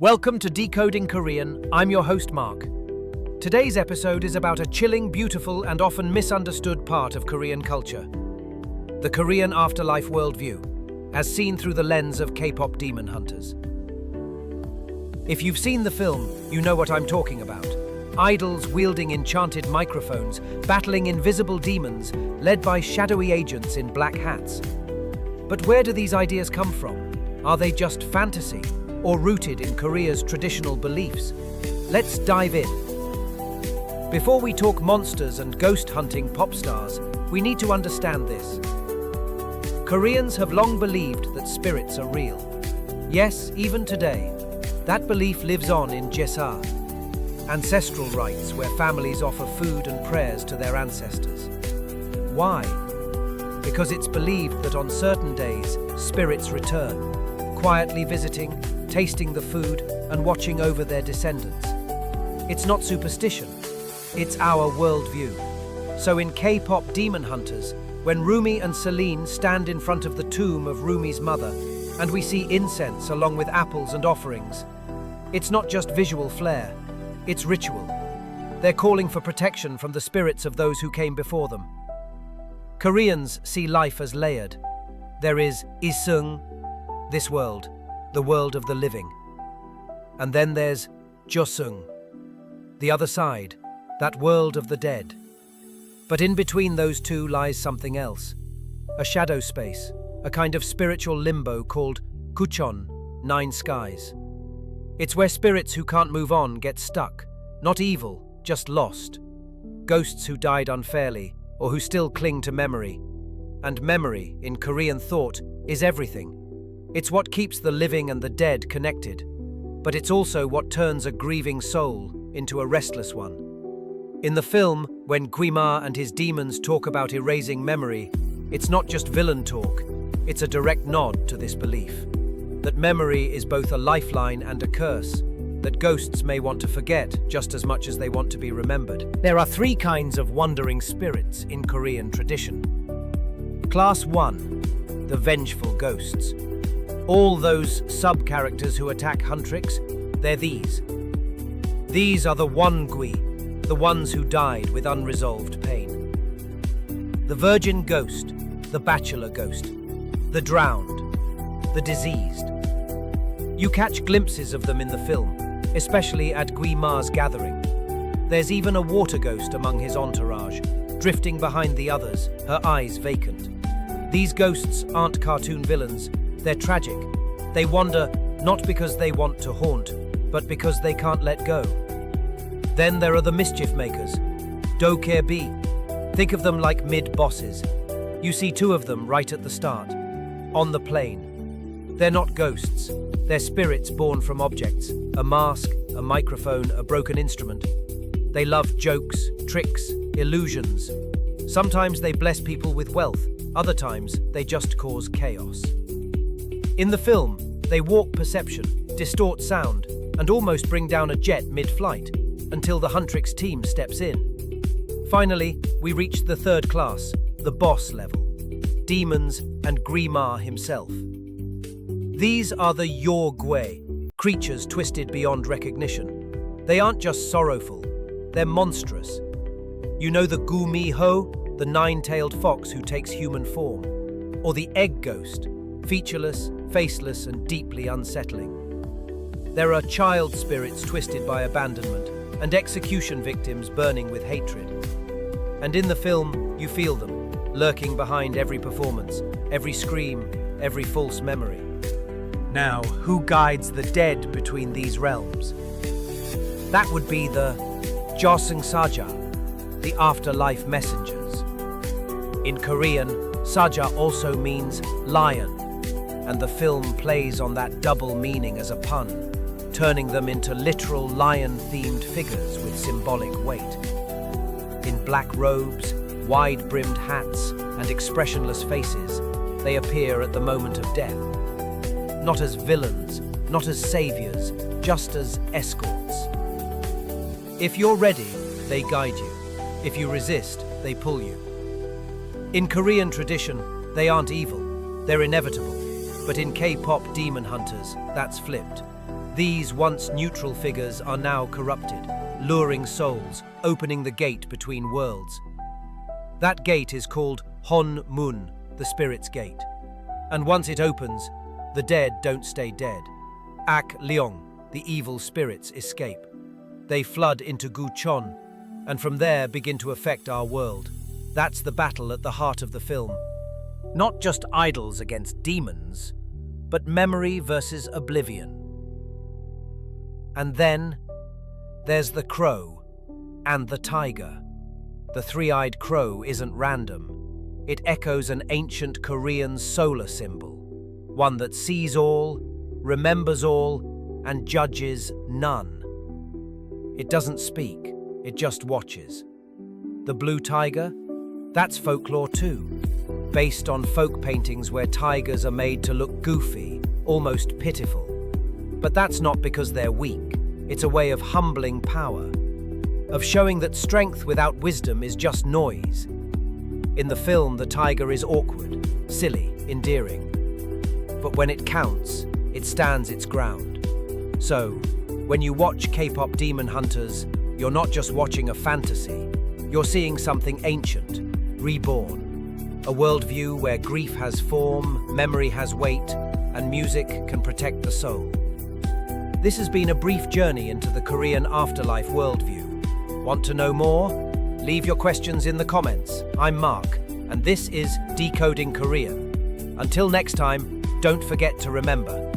Welcome to Decoding Korean. I'm your host, Mark. Today's episode is about a chilling, beautiful, and often misunderstood part of Korean culture. The Korean afterlife worldview, as seen through the lens of Kpop demon hunters. If you've seen the film, you know what I'm talking about. Idols wielding enchanted microphones, battling invisible demons, led by shadowy agents in black hats. But where do these ideas come from? Are they just fantasy, or rooted in Korea's traditional beliefs? Let's dive in. Before we talk monsters and ghost-hunting pop stars, we need to understand this. Koreans have long believed that spirits are real. Yes, even today, that belief lives on in jeoseung, ancestral rites where families offer food and prayers to their ancestors. Why? Because it's believed that on certain days, spirits return, quietly visiting, tasting the food, and watching over their descendants. It's not superstition, it's our worldview. So in Kpop Demon Hunters, when Rumi and Celine stand in front of the tomb of Rumi's mother, and we see incense along with apples and offerings, it's not just visual flair, it's ritual. They're calling for protection from the spirits of those who came before them. Koreans see life as layered. There is jeoseung, this world, the world of the living. And then there's jeoseung, the other side, that world of the dead. But in between those two lies something else, a shadow space, a kind of spiritual limbo called kuchon, 9 skies. It's where spirits who can't move on get stuck, not evil, just lost. Ghosts who died unfairly, or who still cling to memory. And memory, in Korean thought, is everything. It's what keeps the living and the dead connected, but it's also what turns a grieving soul into a restless one. In the film, when Gumiho and his demons talk about erasing memory, it's not just villain talk, it's a direct nod to this belief. That memory is both a lifeline and a curse, that ghosts may want to forget just as much as they want to be remembered. There are 3 kinds of wandering spirits in Korean tradition. Class 1, the vengeful ghosts. All those sub-characters who attack Huntrix, they're these. These are the Won-gwi, the ones who died with unresolved pain. The virgin ghost, the bachelor ghost, the drowned, the diseased. You catch glimpses of them in the film, especially at Guima's gathering. There's even a water ghost among his entourage, drifting behind the others, her eyes vacant. These ghosts aren't cartoon villains. They're tragic. They wander not because they want to haunt, but because they can't let go. Then there are the mischief makers, Dokkaebi. Think of them like mid-bosses. You see 2 of them right at the start, on the plane. They're not ghosts. They're spirits born from objects, a mask, a microphone, a broken instrument. They love jokes, tricks, illusions. Sometimes they bless people with wealth, other times they just cause chaos. In the film, they warp perception, distort sound, and almost bring down a jet mid-flight, until the Huntrix team steps in. Finally, we reach the 3rd class, the boss level, demons and Gumiho himself. These are the Yor-gwe, creatures twisted beyond recognition. They aren't just sorrowful, they're monstrous. You know the Gumiho, the 9-tailed fox who takes human form, or the egg ghost, featureless, faceless, and deeply unsettling. There are child spirits twisted by abandonment, and execution victims burning with hatred. And in the film, you feel them, lurking behind every performance, every scream, every false memory. Now, who guides the dead between these realms? That would be the jeoseung-saja, the afterlife messengers. In Korean, Saja also means lion, and the film plays on that double meaning as a pun, turning them into literal lion-themed figures with symbolic weight. In black robes, wide-brimmed hats, and expressionless faces, they appear at the moment of death. Not as villains, not as saviors, just as escorts. If you're ready, they guide you. If you resist, they pull you. In Korean tradition, they aren't evil, they're inevitable. But in Kpop Demon Hunters, that's flipped. These once neutral figures are now corrupted, luring souls, opening the gate between worlds. That gate is called Hon Mun, the Spirit's Gate. And once it opens, the dead don't stay dead. Ak Leong, the evil spirits, escape. They flood into Guchon, and from there begin to affect our world. That's the battle at the heart of the film. Not just idols against demons, but memory versus oblivion. And then there's the crow and the tiger. The three-eyed crow isn't random. It echoes an ancient Korean solar symbol, one that sees all, remembers all, and judges none. It doesn't speak, it just watches. The blue tiger? That's folklore too, based on folk paintings where tigers are made to look goofy, almost pitiful. But that's not because they're weak. It's a way of humbling power, of showing that strength without wisdom is just noise. In the film, the tiger is awkward, silly, endearing. But when it counts, it stands its ground. So, when you watch K-pop Demon Hunters, you're not just watching a fantasy. You're seeing something ancient, reborn. A worldview where grief has form, memory has weight, and music can protect the soul. This has been a brief journey into the Korean afterlife worldview. Want to know more? Leave your questions in the comments. I'm Mark, and this is Decoding Korean. Until next time, don't forget to remember,